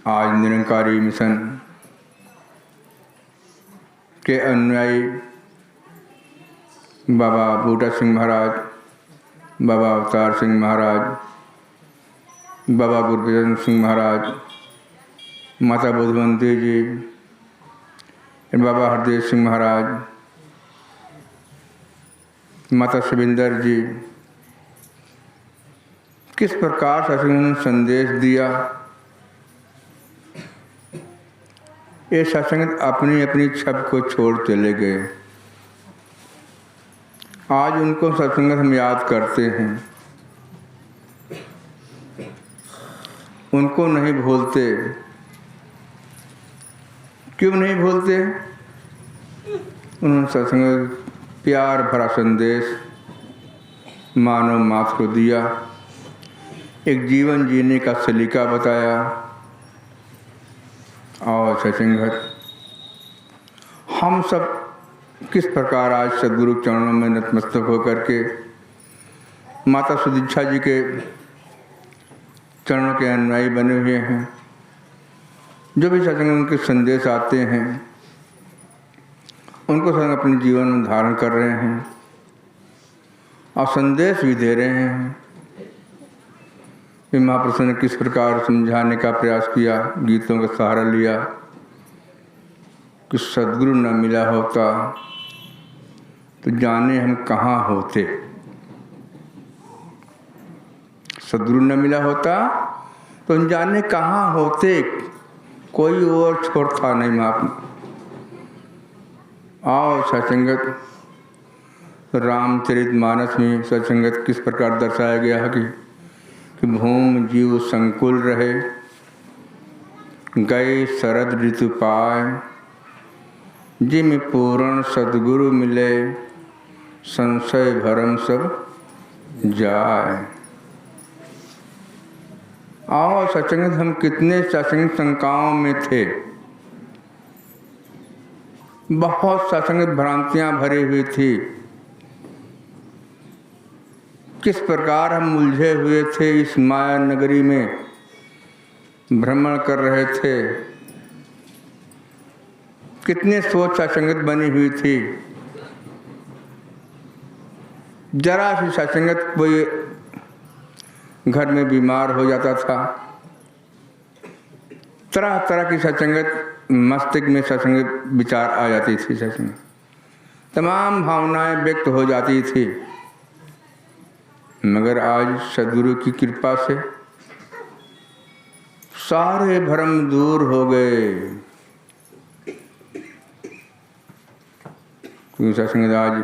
आज निरंकारी मिशन के अनुयायी बाबा बूटा सिंह महाराज, बाबा अवतार सिंह महाराज, बाबा गुरबचन सिंह महाराज, माता बुद्धवंती जी, बाबा हरदेव सिंह महाराज, माता शिविंदर जी, किस प्रकार से उन्होंने संदेश दिया। ये सत्संग अपनी अपनी छब को छोड़ चले गए। आज उनको सत्संग हम याद करते हैं, उनको नहीं भूलते। क्यों नहीं भूलते? उन्होंने सत्संग प्यार भरा संदेश मानव मात्र को दिया, एक जीवन जीने का सलीका बताया। और सत्संगत हम सब किस प्रकार आज सदगुरु चरणों में नतमस्तक होकर के माता सुदीक्षा जी के चरणों के अनुयायी बने हुए हैं। जो भी सत्संग उनके संदेश आते हैं उनको सत्संग अपने जीवन में धारण कर रहे हैं और संदेश भी दे रहे हैं कि महापुरुषों ने किस प्रकार समझाने का प्रयास किया, गीतों का सहारा लिया कि सद्गुरु न मिला होता तो जाने हम कहाँ होते। सद्गुरु न मिला होता तो हम जाने कहाँ होते, कोई और छोड़ था नहीं। माप आओ सत्संगत, रामचरितमानस में सत्संगत किस प्रकार दर्शाया गया है कि भूम जीव संकुल रहे, गए शरद ऋतु पाए, जिम पूर्ण सद्गुरु मिले, संशय भरम सब जाए। आओ सत्संग, हम कितने सत्संग शंकाओं में थे, बहुत सत्संग भ्रांतियां भरी हुई थी। किस प्रकार हम उलझे हुए थे, इस माया नगरी में भ्रमण कर रहे थे। कितने सोच सत्संगत बनी हुई थी। जरा सी सत्संगत कोई घर में बीमार हो जाता था, तरह तरह की सत्संगत मस्तिष्क में सत्संगत विचार आ जाती थी। सत्संग तमाम भावनाएं व्यक्त हो जाती थी। मगर आज सद्गुरु की कृपा से सारे भ्रम दूर हो गए। सत्संग आज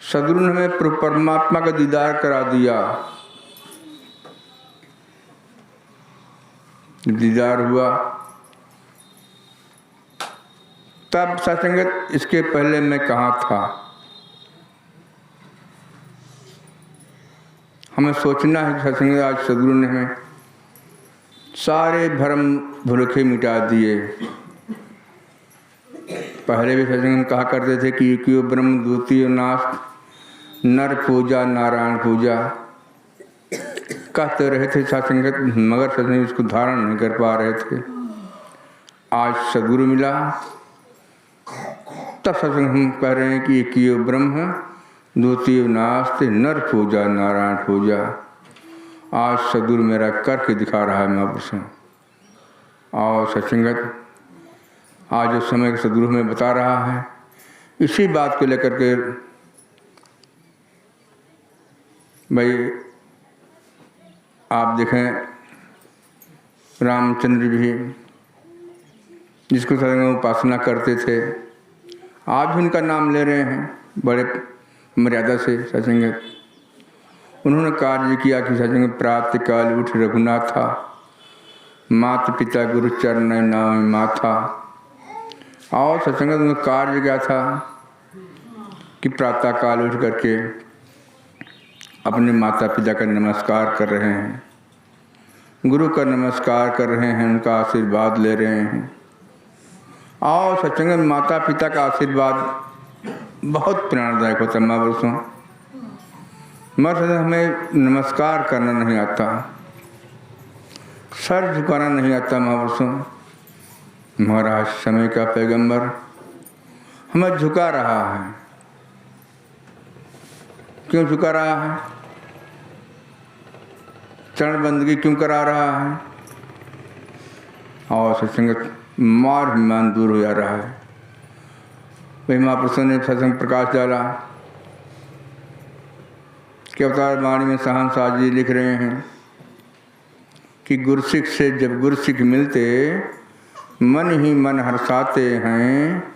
सद्गुरु ने हमें परमात्मा का दीदार करा दिया। दीदार हुआ तब सत्संगत, इसके पहले मैं कहाँ था। हमें सोचना है कि सत्संग आज सद्गुरु ने हमें सारे भ्रम भुलखे मिटा दिए। पहले भी सत्संग कहा करते थे कि क्यों ब्रह्म द्वितीय नाश, नर पूजा नारायण पूजा कहते रहे थे सत्संगत, मगर सत्संग इसको धारण नहीं कर पा रहे थे। आज सद्गुरु मिला तब सत्संग हम कह रहे हैं कि क्यों ब्रह्म द्वितीय नास्ते, नर पूजा नारायण पूजा। आज सद्गुरु मेरा करके दिखा रहा है महापुरुषों। और सत्संगत आज जो समय सद्गुरु में बता रहा है, इसी बात को लेकर के भाई आप देखें, रामचंद्र भी जिसको सत्संग उपासना करते थे, आज भी उनका नाम ले रहे हैं बड़े मर्यादा से। सत्संग उन्होंने कार्य किया कि सत्संग प्राप्त काल उठ रघुनाथा, माता पिता गुरु चरण नाम माथा। और सत्संग उन्होंने कार्य क्या था कि प्रातः काल उठ करके अपने माता पिता का नमस्कार कर रहे हैं, गुरु का नमस्कार कर रहे हैं, उनका आशीर्वाद ले रहे हैं। और सत्संग माता पिता का आशीर्वाद बहुत प्रेरणादायक होता है महापुरुषों। मगर हमें नमस्कार करना नहीं आता। सर झुकाना नहीं आता महापुरुषों, महाराज समय का पैगंबर हमें झुका रहा है। क्यों झुका रहा है? चरण बंदगी क्यों करा रहा है? और सत्संग मार अभिमान दूर हो जा रहा है। वही महापुरुषों ने सत्संग प्रकाश डाला कि अवतार वाणी में सहनसाज जी लिख रहे हैं कि गुरसिख से जब गुरसिख मिलते मन ही मन हर्षाते हैं,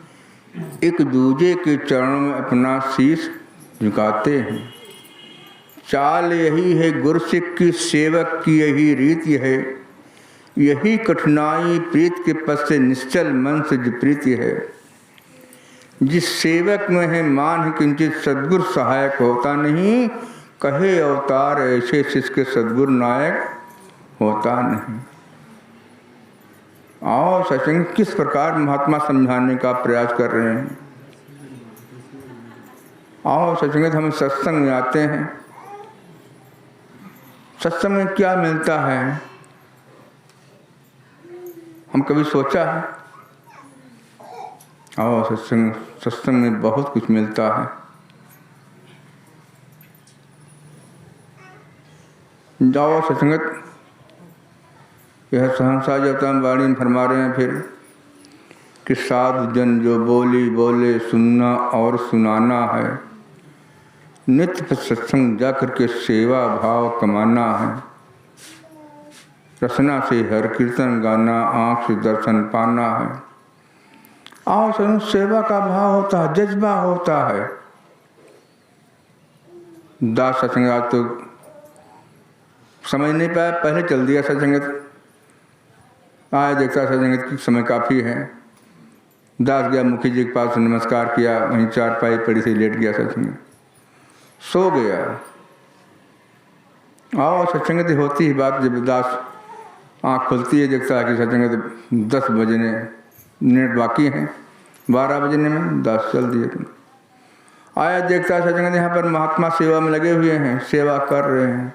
एक दूजे के चरणों में अपना शीश झुकाते हैं। चाल यही है गुरसिख की, सेवक की यही रीति है, यही कठिनाई प्रीत के पद से निश्चल मन से जो प्रीति है। जिस सेवक में है मान किंचित सद्गुरु सहायक होता नहीं, कहे अवतार ऐसे शिष्य सद्गुरु नायक होता नहीं। आओ सत्संग किस प्रकार महात्मा समझाने का प्रयास कर रहे हैं। आओ सत्संग हम सत्संग में आते हैं, सत्संग में क्या मिलता है हम कभी सोचा है? आओ सत्संग में बहुत कुछ मिलता है। जाओ सत्संगत, यह सहनसाज अवतार वाणी में फरमा रहे हैं फिर कि साधु जन जो बोली बोले सुनना और सुनाना है, नित्य सत्संग जा करके सेवा भाव कमाना है। रसना से हर कीर्तन गाना, आँख से दर्शन पाना है। आओ सत्संग सेवा का भाव होता है, जज्बा होता है। दास सत्संग आज तो समझ नहीं पाया, पहले चल दिया सत्संगत। आया देखता सत्संगत की समय काफ़ी है। दास गया मुखी जी के पास, नमस्कार किया, वहीं चारपाई पड़ी से लेट गया, सत्संग सो गया। आओ सत्संगत होती ही बात, जब दास आँख खुलती है देखता है कि सत्संगत 10 बजने मिनट बाकी हैं, 12 बजने में दास चल दिए। आया देखता है सत्संगत यहाँ पर महात्मा सेवा में लगे हुए हैं, सेवा कर रहे हैं।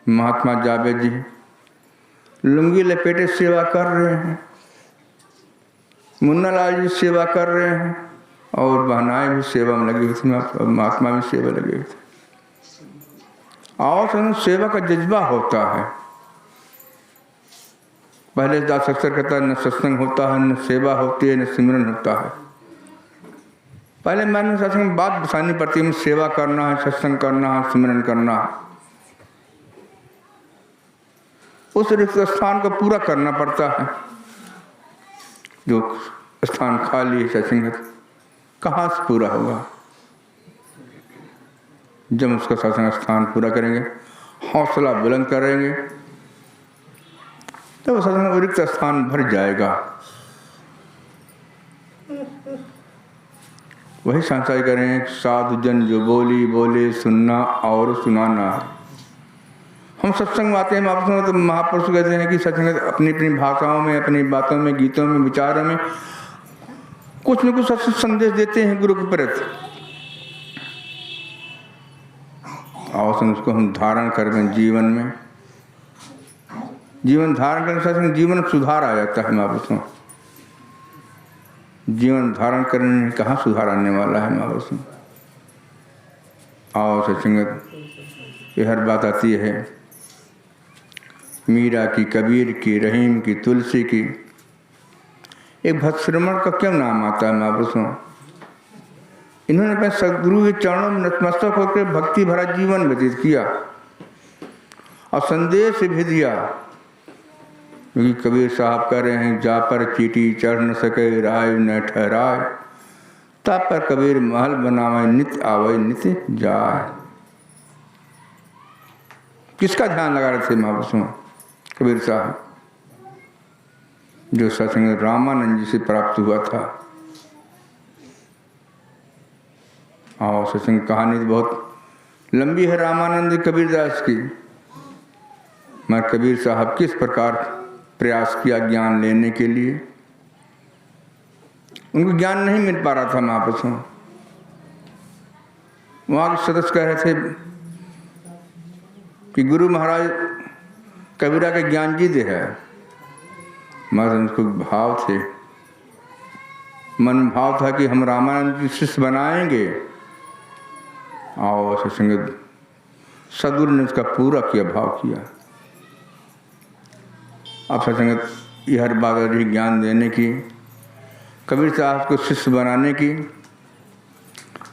महात्मा जावेद जी लुंगी लपेटे सेवा कर रहे हैं, मुन्ना लाल जी सेवा कर रहे हैं, और बहनाएं भी सेवा में लगी हुई थी, महात्मा भी सेवा लगे हुए थे। आओ सत्संग सेवा का जज्बा होता है। पहले दास अक्सर कहता है न सत्संग होता है, न सेवा होती है, न सिमरन होता है। पहले मैंने सत्संग में बात बतानी पड़ती है, सेवा करना है, सत्संग करना है, सिमरन करना है। उस रिक्त स्थान को पूरा करना पड़ता है। जो स्थान खाली है सत्संग कहाँ से पूरा होगा? जब उसका सत्संग स्थान पूरा करेंगे, हौसला बुलंद करेंगे, तो सत्संग रिक्त स्थान भर जाएगा। वही संसार करें, साधु जन जो बोली बोले सुनना और सुनाना। हम सत्संग में आते हैं महापुरुषों में, तो महापुरुष कहते हैं कि सत्संग अपनी अपनी भाषाओं में, अपनी बातों में, गीतों में, विचारों में कुछ न कुछ सत्संग संदेश देते हैं गुरु के प्रति। और उसको हम धारण करें जीवन में, जीवन धारण करने सत्संग जीवन में सुधार आ जाता है महापुरुषों। जीवन धारण करने में कहाँ सुधार आने वाला है महापुरुषों। आओ सत्संग ये हर बात आती है, मीरा की, कबीर की, रहीम की, तुलसी की। एक भक्त श्रमण का क्यों नाम आता है महापुरुषों? इन्होंने अपने सदगुरु के चरणों में नतमस्तक होकर भक्ति भरा जीवन व्यतीत किया और संदेश भी दिया। क्योंकि कबीर साहब कह रहे हैं, जा पर चीटी चढ़ न सके राय न ठहराए, ता पर कबीर महल बनावे नित्य आवे नित्य जाए। किसका ध्यान लगा रहे थे महापुरुषों? कबीर साहब, जो सत्संग रामानंद जी से प्राप्त हुआ था। और सत्संग कहानी तो बहुत लंबी है रामानंद कबीरदास की, मगर कबीर साहब किस प्रकार प्रयास किया ज्ञान लेने के लिए। उनको ज्ञान नहीं मिल पा रहा था महापुरुषों। वहाँ के सदस्य कह रहे थे कि गुरु महाराज कबीरा के ज्ञान जी दे है, मगर उनको भाव थे, मन भाव था कि हम रामानंद जी शिष्य बनाएंगे। और सत्संग सदगुरु ने उसका पूरा किया, भाव किया। अब सत्संग ये हर बात रही ज्ञान देने की, कबीर साहब को शिष्य बनाने की।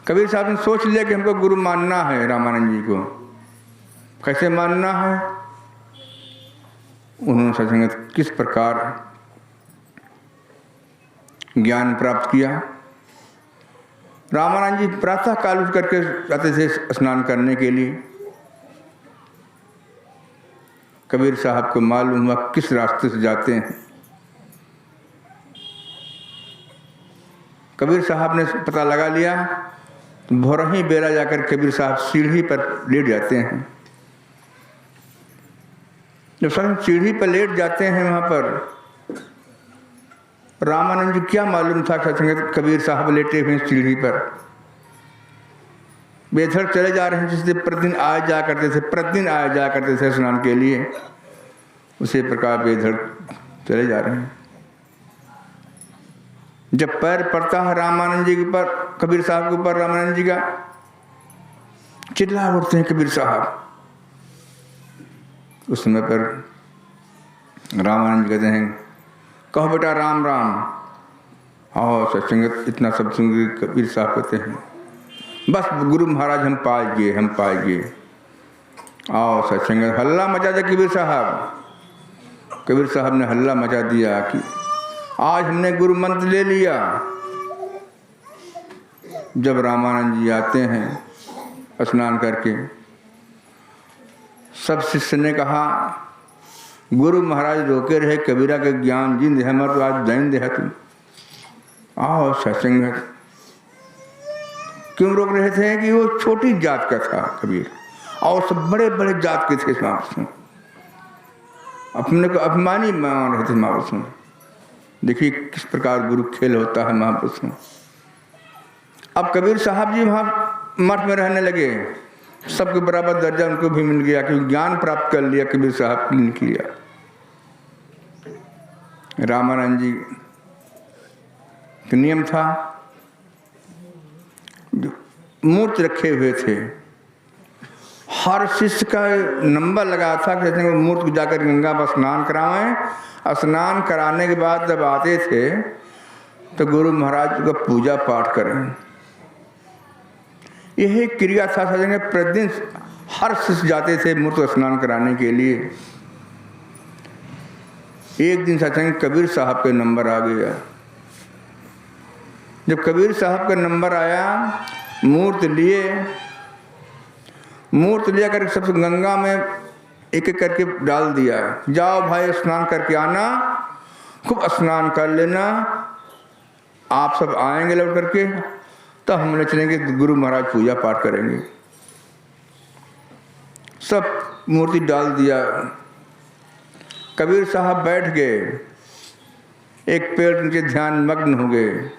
कबीर साहब ने सोच लिया कि हमको गुरु मानना है रामानंद जी को। कैसे मानना है? उन्होंने सत्संग किस प्रकार ज्ञान प्राप्त किया। रामानंद जी प्रातः काल उठ करके जाते थे स्नान करने के लिए। कबीर साहब को मालूम हुआ किस रास्ते से जाते हैं। कबीर साहब ने पता लगा लिया, भोर ही बेला जाकर कबीर साहब सीढ़ी पर लेट जाते हैं। जब सब सीढ़ी पर लेट जाते हैं वहाँ पर, रामानंद जी क्या मालूम था कबीर साहब लेटे हुए सीढ़ी पर, बेधड़ चले जा रहे हैं। जिससे प्रतिदिन आया जा करते थे, प्रतिदिन आया जा करते थे स्नान के लिए, उसी प्रकार बेधड़ चले जा रहे हैं। जब पैर पड़ता है रामानंद जी के ऊपर, कबीर साहब के ऊपर, रामानंद जी का चिल्ला उठते हैं कबीर साहब। उस समय पर रामानंद जी कहते हैं, कहो बेटा राम राम। और सत्संगत इतना सब सुन कबीर साहब कहते हैं, बस गुरु महाराज हम पाएंगे, हम पाएंगे। और सत्संगत हल्ला मचा दिया कबीर साहब। कबीर साहब ने हल्ला मचा दिया कि आज हमने गुरु मंत्र ले लिया। जब रामानंद जी आते हैं स्नान करके, सब शिष्य ने कहा, गुरु महाराज रोके रहे, कबीरा के ज्ञान जिंद है, मर तो आज दैन दे है तुम। आओ सत्संग क्यों रोक रहे थे कि वो छोटी जात का था कबीर, और सब बड़े बड़े जात के थे महापुरुष में, अपने को अभिमानी मान रहे थे महापुरुष में। देखिए किस प्रकार गुरु खेल होता है महापुरुष में। अब कबीर साहब जी वहाँ मठ में रहने लगे, सबके बराबर दर्जा उनको भी मिल गया, क्योंकि ज्ञान प्राप्त कर लिया कबीर साहब ने किया। रामानंद जी का नियम था, जो मूर्त रखे हुए थे, हर शिष्य का नंबर लगा था कि जैसे मूर्त को जाकर गंगा पर स्नान करावें। स्नान कराने के बाद जब आते थे तो गुरु महाराज का पूजा पाठ करें। यही क्रिया था सजेंगे। प्रतिदिन हर शिष्य जाते थे मूर्त स्नान कराने के लिए। एक दिन सत्संग कबीर साहब के नंबर आ गया। जब कबीर साहब का नंबर आया, मूर्त लिया कर सबसे गंगा में एक एक करके डाल दिया। जाओ भाई स्नान करके आना, खूब स्नान कर लेना, आप सब आएंगे लौट करके, तो हम लोग चलेंगे गुरु महाराज पूजा पाठ करेंगे। सब मूर्ति डाल दिया। कबीर साहब बैठ गए, एक पेड़ नीचे ध्यान मग्न हो गए।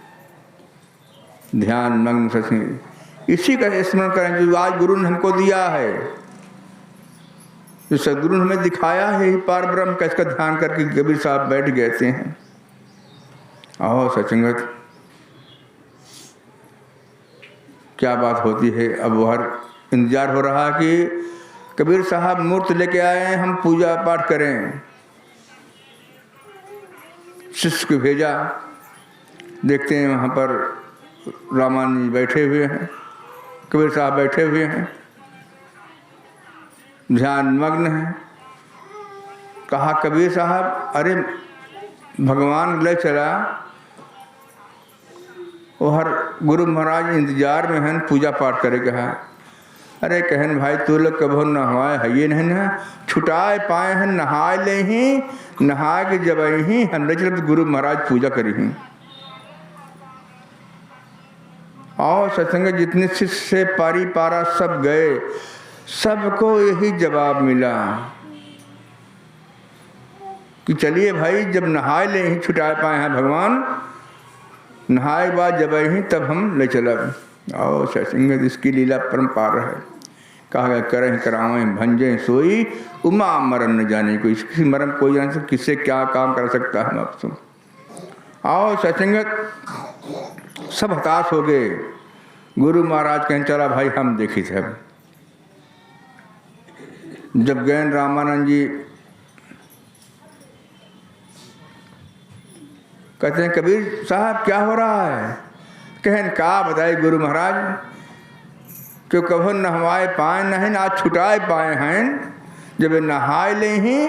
ध्यान मग्न सच इसी का स्मरण करें जो आज गुरु ने हमको दिया है, जो सदगुरु ने हमें दिखाया है ही पार ब्रह्म का। इसका ध्यान करके कबीर साहब बैठ गए हैं। आओ सचंगत क्या बात होती है। अब हर इंतजार हो रहा कि कबीर साहब मूर्त लेके आए हैं, हम पूजा पाठ करें। शिष्य को भेजा, देखते हैं वहाँ पर रामानंद जी बैठे हुए हैं, कबीर साहब बैठे हुए हैं, ध्यान मग्न है। कहा कबीर साहब, अरे भगवान ले चला, वो हर गुरु महाराज इंतजार में हैं, पूजा पाठ करे। कहा अरे कहन भाई तू लोग कभो नहाए है ये नहीं ना, छुटाए पाए हैं नहाए ले ही, नहा के जब ही हम ले चले गुरु महाराज पूजा करी ही। और सत्संग जितने शिष्य से पारी पारा सब गए, सबको यही जवाब मिला कि चलिए भाई, जब नहाए ले ही छुटाए पाए हैं भगवान, नहाए बाद जब ही तब हम ले चला। और सत्संग इसकी लीला परम्पार है। कहा गया करें करावें भंजे सोई उमा मरण न जाने कोई, किसी मरण कोई जान सकता किससे क्या काम कर सकता है। आप सुन आओ सत्संगत सब हताश हो गए। गुरु महाराज कहें चला भाई हम देखी थे। जब गए रामानंद जी कहते हैं कबीर साहब क्या हो रहा है? कहें का बताए गुरु महाराज, क्यों कभो नहवाए पाए नहीं आज छुटाए पाए हैं। जब नहाए ले ही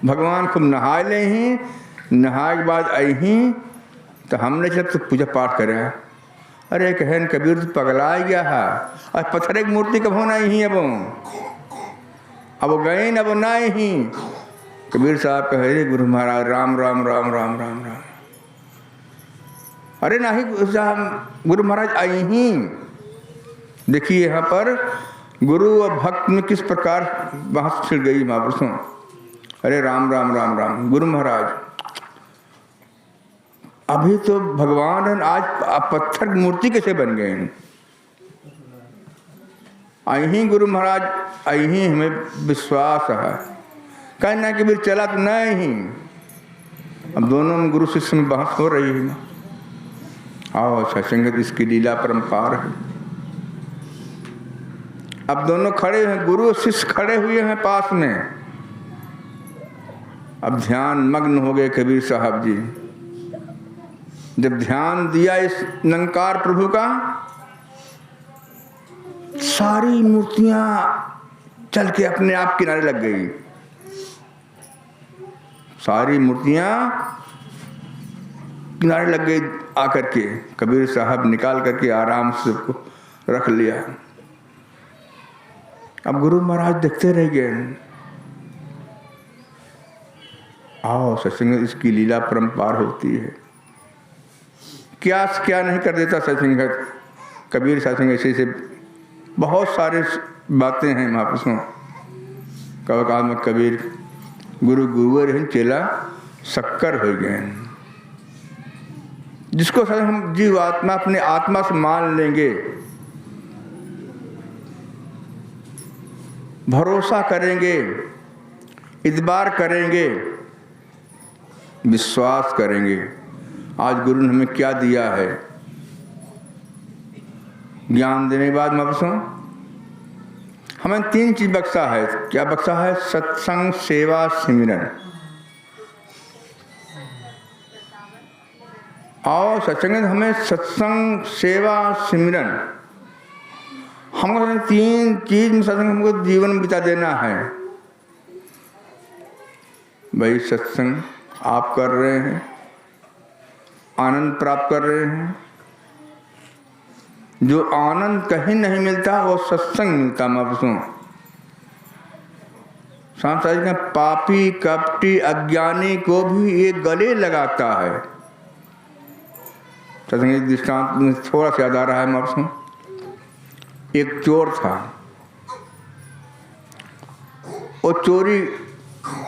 भगवान खूब नहाए ले ही, नहाए के बाद आई ही तो हमने जब तो पूजा पाठ करे। अरे कहन कबीर तो पगला गया है, और पत्थर की मूर्ति कब होना ही अब गए न अब ना ही। कबीर साहब कहे रे गुरु महाराज राम राम राम राम राम राम। अरे नहीं गुरु महाराज आई ही। देखिए यहाँ पर गुरु और भक्त में किस प्रकार बात छिड़ गई महापुरुषों। अरे राम राम राम राम। गुरु महाराज अभी तो भगवान आज पत्थर की मूर्ति कैसे बन गए? आई ही गुरु महाराज आई ही, हमें विश्वास है। कहना कि फिर चला तो नहीं। अब दोनों में गुरु शिष्य में बहस हो रही है। आओ सत्संगत इसकी लीला परंपार है। अब दोनों खड़े हैं, गुरु और शिष्य खड़े हुए हैं पास में। अब ध्यान मग्न हो गए कबीर साहब जी। जब ध्यान दिया इस निरंकार प्रभु का, सारी मूर्तियां चल के अपने आप किनारे लग गई। सारी मूर्तियां किनारे लग गई आकर के। कबीर साहब निकाल करके आराम से उसको रख लिया। अब गुरु महाराज देखते रह गए। आओ सत्संग इसकी लीला परंपार होती है। क्या नहीं कर देता सत्संगत। कबीर सत्संग ऐसे बहुत सारे बातें हैं महापुरुषों। कब काल में कबीर गुरु गुरुवर चेला शक्कर हो गए। जिसको हम जीव आत्मा अपने आत्मा से मान लेंगे, भरोसा करेंगे, इतबार करेंगे, विश्वास करेंगे। आज गुरु ने हमें क्या दिया है? ज्ञान देने के बाद महापुरुषों हमें 3 चीज बख्शा है। क्या बख्शा है? सत्संग, सेवा, सिमरन। और सत्संग हमें सत्संग, सेवा, सिमरन, हमको 3 चीज में सत्संग हमको जीवन बिता देना है। भाई सत्संग आप कर रहे हैं, आनंद प्राप्त कर रहे हैं। जो आनंद कहीं नहीं मिलता वो सत्संग मिलता महापुरुषों। सांसारिक पापी कपटी अज्ञानी को भी ये गले लगाता है। सत्संग दृष्टांत में थोड़ा सा याद आ रहा है महापुरुषों। एक चोर था, वो चोरी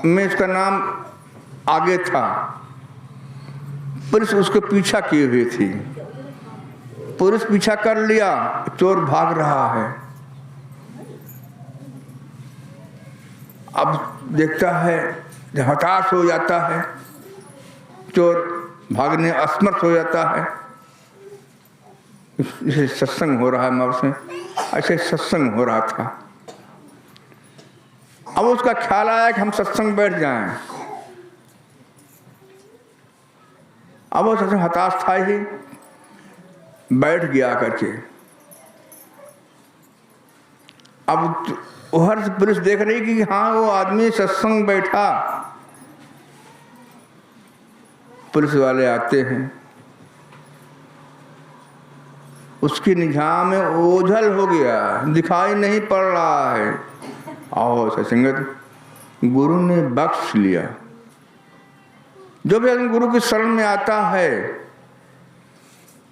में इसका नाम आगे था। पुलिस उसको पीछा किए हुए थी। पुलिस पीछा कर लिया, चोर भाग रहा है। अब देखता है, हताश हो जाता है, चोर भागने असमर्थ हो जाता है। इसे सत्संग हो रहा है महापुरुष, ऐसे सत्संग हो रहा था। अब उसका ख्याल आया कि हम सत्संग बैठ जाएं। अब वो सत्संग हताश था ही, बैठ गया करके। अब उधर से पुलिस देख रही कि हाँ वो आदमी सत्संग बैठा। पुलिस वाले आते हैं, उसकी निगाह में ओझल हो गया, दिखाई नहीं पड़ रहा है। आओ सत्संगत गुरु ने बख्श लिया। जो भी आदमी गुरु की शरण में आता है,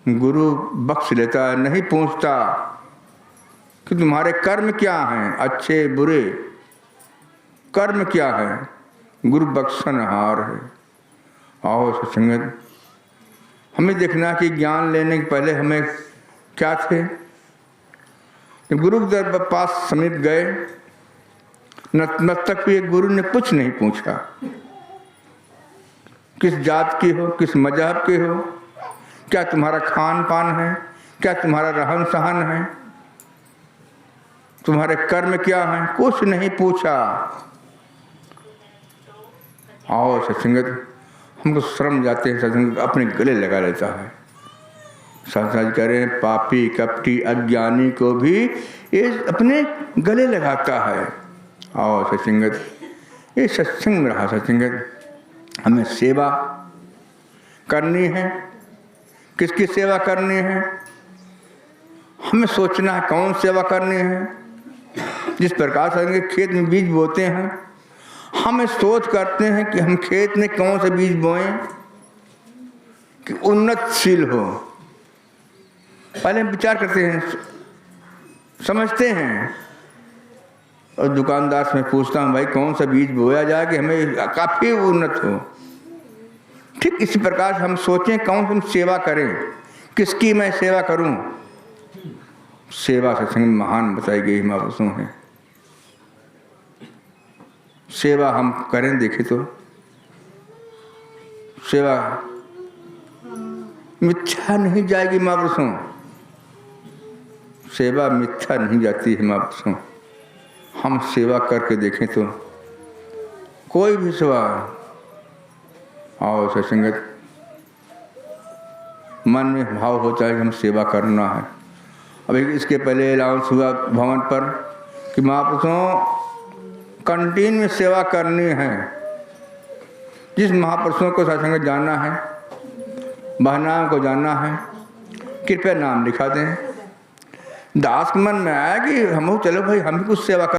गुरु बख्श लेता है। नहीं पूछता कि तुम्हारे कर्म क्या हैं, अच्छे बुरे कर्म क्या है। गुरु बख्शनहार है। आओ सत्संगत हमें देखना कि ज्ञान लेने के पहले हमें क्या थे। जब गुरु के दर पास समीप गए, नतमस्तक हुए, गुरु ने कुछ नहीं पूछा, किस जात की हो, किस मजहब के हो, क्या तुम्हारा खान पान है, क्या तुम्हारा रहन सहन है, तुम्हारे कर्म क्या हैं, कुछ नहीं पूछा। आओ सत्संगत, हमको शर्म जाते हैं, सत्संग अपने गले लगा लेता है। सत्संग करें, पापी कपटी अज्ञानी को भी ये अपने गले लगाता है। आओ सत्संगत, ये सत्संग में रहा सत्संगत, हमें सेवा करनी है। किसकी सेवा करनी है? हमें सोचना है कौन सेवा करनी है। जिस प्रकार से खेत में बीज बोते हैं, हमें सोच करते हैं कि हम खेत में कौन से बीज बोएं कि उन्नतशील हो। पहले हम विचार करते हैं, समझते हैं, और दुकानदार से मैं पूछता हूँ, भाई कौन सा बीज बोया जाए कि हमें काफ़ी उन्नत हो। ठीक इसी प्रकार से हम सोचें कौन हम सेवा करें, किसकी मैं सेवा करूं। सेवा सत्संग में महान बताई गई महापुरुषों है। सेवा हम करें, देखें तो सेवा मिथ्या नहीं जाएगी महापुरुषों, सेवा मिथ्या नहीं जाती है महापुरुषों। हम सेवा करके देखें तो कोई भी सेवा। आओ सत्संगत, मन में भाव होता है कि हम सेवा करना है। अभी इसके पहले अनाउंस हुआ भवन पर कि महापुरुषों कैंटीन में सेवा करनी है। जिस महापुरुषों को सत्संग जानना है, बहनाओं को जानना है, कृपया नाम लिखा दें। दास के मन में आया कि हम चलो भाई हम भी कुछ सेवा कर